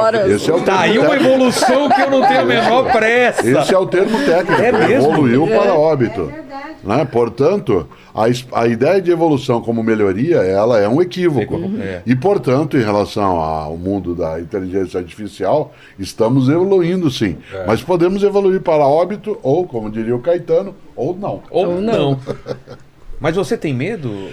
horas. Esse é o Tá aí uma evolução que eu não tenho a menor pressa. Esse é o termo técnico. É mesmo? Evoluiu para óbito. É verdade. Né? Portanto, a ideia de evolução como melhoria, ela é um equívoco. É. E, portanto, em relação ao mundo da inteligência artificial, estamos evoluindo sim. Mas podemos evoluir para óbito, ou, como diria o Caetano, ou não. Ou não. Mas você tem medo?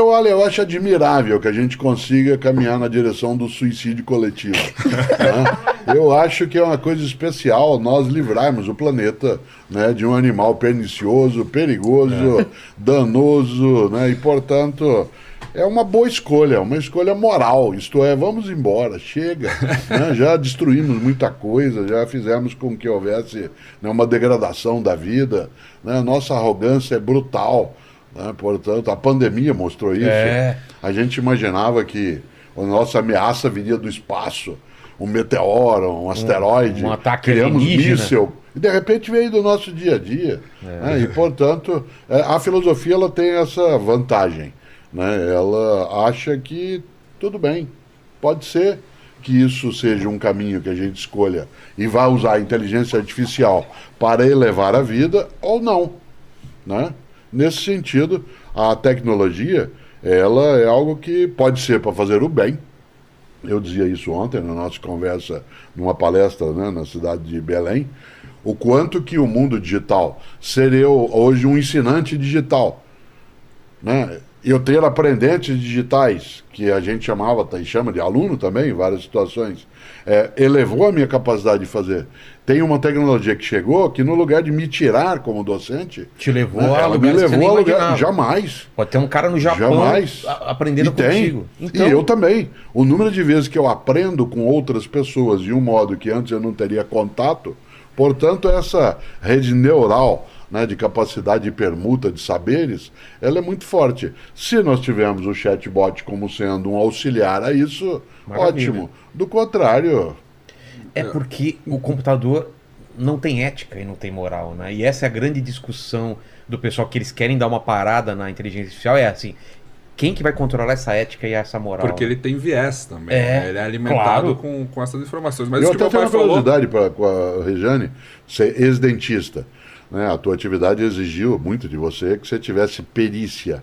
Olha, eu acho admirável que a gente consiga caminhar na direção do suicídio coletivo. Né? Eu acho que é uma coisa especial nós livrarmos o planeta, né, de um animal pernicioso, perigoso, danoso, né, e, portanto, é uma boa escolha, uma escolha moral. Isto é, vamos embora, chega. Né? Já destruímos muita coisa, já fizemos com que houvesse, né, uma degradação da vida. Né? Nossa arrogância é brutal. Né? Portanto, a pandemia mostrou isso. A gente imaginava que a nossa ameaça viria do espaço, um meteoro, um asteroide, um ataque criamos alienígena. míssil, e de repente veio do nosso dia a dia. Né? E, portanto, a filosofia ela tem essa vantagem. Né? Ela acha que tudo bem, pode ser que isso seja um caminho que a gente escolha e vá usar a inteligência artificial para elevar a vida ou não. Né? Nesse sentido, a tecnologia, ela é algo que pode ser para fazer o bem. Eu dizia isso ontem na nossa conversa, numa palestra, né, na cidade de Belém, o quanto que o mundo digital seria hoje um ensinante digital. Né? Eu ter aprendentes digitais, que a gente chamava e chama de aluno também, em várias situações, elevou a minha capacidade de fazer. Tem uma tecnologia que chegou que, no lugar de me tirar como docente, Te levou né, a ela me lugares que você levou nem a lugar. imaginava. Jamais. Pode ter um cara no Japão Jamais. aprendendo E tem. contigo. Então, E eu também. O número de vezes que eu aprendo com outras pessoas de um modo que antes eu não teria contato, portanto, essa rede neural, né, de capacidade de permuta de saberes, ela é muito forte. Se nós tivermos o chatbot como sendo um auxiliar a isso, Maravilha. ótimo. Do contrário... é porque o computador não tem ética e não tem moral, né? E essa é a grande discussão do pessoal, que eles querem dar uma parada na inteligência artificial, é assim, quem que vai controlar essa ética e essa moral? Porque ele tem viés também, É, né? Ele é alimentado claro. com essas informações. Mas Eu isso que até meu tenho pai uma falou... curiosidade com a Regiane, você é ex-dentista. Né? A tua atividade exigiu muito de você que você tivesse perícia.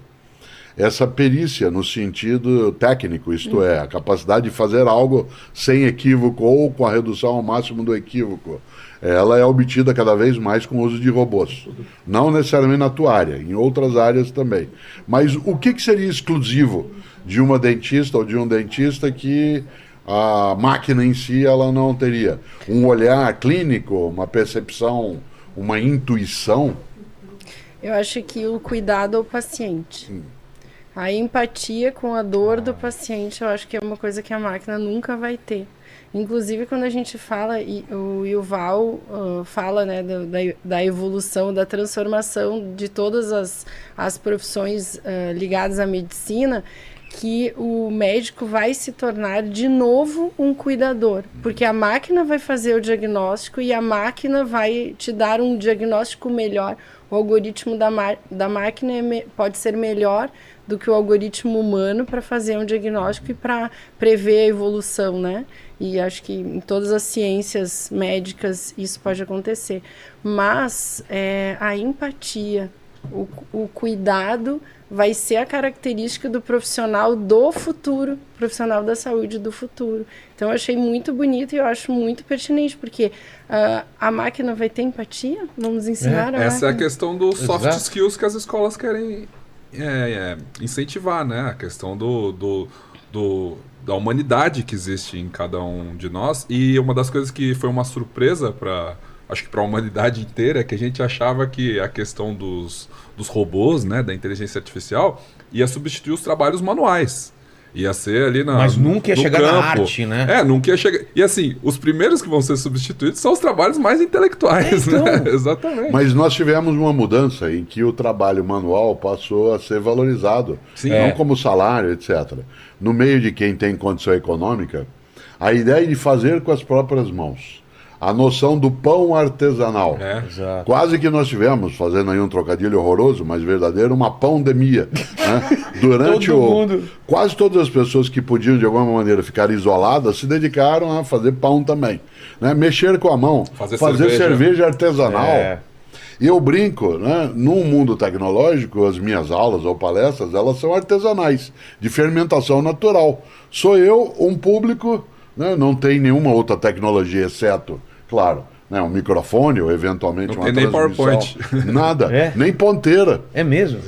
Essa perícia no sentido técnico, isto é, a capacidade de fazer algo sem equívoco ou com a redução ao máximo do equívoco, ela é obtida cada vez mais com o uso de robôs. Não necessariamente na tua área, em outras áreas também. Mas o que seria exclusivo de uma dentista ou de um dentista que a máquina em si ela não teria? Um olhar clínico, uma percepção, uma intuição? Eu acho que o cuidado ao paciente. A empatia com a dor do paciente, eu acho que é uma coisa que a máquina nunca vai ter. Inclusive, quando a gente fala, e o Yuval fala, né, da evolução, da transformação de todas as profissões ligadas à medicina, que o médico vai se tornar de novo um cuidador, porque a máquina vai fazer o diagnóstico e a máquina vai te dar um diagnóstico melhor. O algoritmo da máquina pode ser melhor do que o algoritmo humano para fazer um diagnóstico e para prever a evolução, né? E acho que em todas as ciências médicas isso pode acontecer. Mas a empatia, o cuidado vai ser a característica do profissional do futuro, profissional da saúde do futuro. Então eu achei muito bonito e eu acho muito pertinente, porque a máquina vai ter empatia? Vamos ensinar a Essa máquina? é a questão dos soft Exato. skills que as escolas querem incentivar, né? A questão da humanidade que existe em cada um de nós. E uma das coisas que foi uma surpresa acho que para a humanidade inteira, é que a gente achava que a questão dos robôs, né, da inteligência artificial, ia substituir os trabalhos manuais. Ia ser ali Mas nunca ia no chegar na campo. arte, né? Nunca ia chegar. E assim, os primeiros que vão ser substituídos são os trabalhos mais intelectuais, Então. né? Exatamente. Mas nós tivemos uma mudança em que o trabalho manual passou a ser valorizado, Sim. não como salário, etc. No meio de quem tem condição econômica, a ideia de fazer com as próprias mãos, a noção do pão artesanal. Exato. Quase que nós tivemos, fazendo aí um trocadilho horroroso, mas verdadeiro, uma pandemia. Né? Durante Todo mundo. Quase todas as pessoas que podiam, de alguma maneira, ficar isoladas, se dedicaram a fazer pão também. Né? Mexer com a mão, Fazer cerveja artesanal. É. E eu brinco, né? Num mundo tecnológico, as minhas aulas ou palestras, elas são artesanais, de fermentação natural. Sou eu, um público, né? Não tem nenhuma outra tecnologia, exceto, claro, né? Um microfone ou eventualmente Não uma tem nem transmissão. PowerPoint. Nada, É? nem ponteira. É mesmo?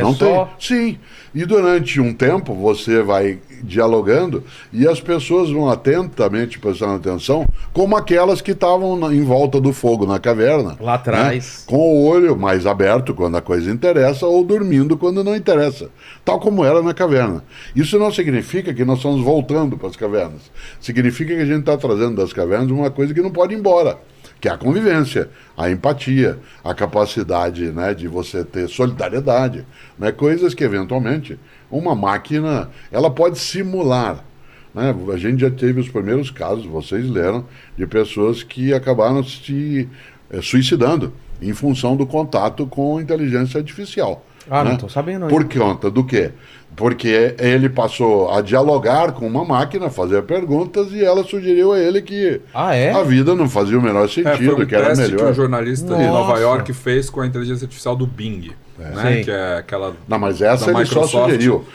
Não só... tem. Sim. E durante um tempo você vai dialogando e as pessoas vão atentamente prestando atenção, como aquelas que estavam em volta do fogo na caverna. Lá atrás. Né? Com o olho mais aberto quando a coisa interessa ou dormindo quando não interessa. Tal como era na caverna. Isso não significa que nós estamos voltando para as cavernas. Significa que a gente está trazendo das cavernas uma coisa que não pode ir embora. Que é a convivência, a empatia, a capacidade, né, de você ter solidariedade, né, coisas que eventualmente uma máquina ela pode simular. Né? A gente já teve os primeiros casos, vocês leram, de pessoas que acabaram se suicidando em função do contato com inteligência artificial. Ah, né? não estou sabendo. Por conta do quê? Porque ele passou a dialogar com uma máquina, fazer perguntas, e ela sugeriu a ele que a vida não fazia o menor sentido, Foi um que era teste que melhor. um jornalista de Nova York fez com a inteligência artificial do Bing. Né? Sei. Que é aquela Não, mas essa da ele só Microsoft. sugeriu.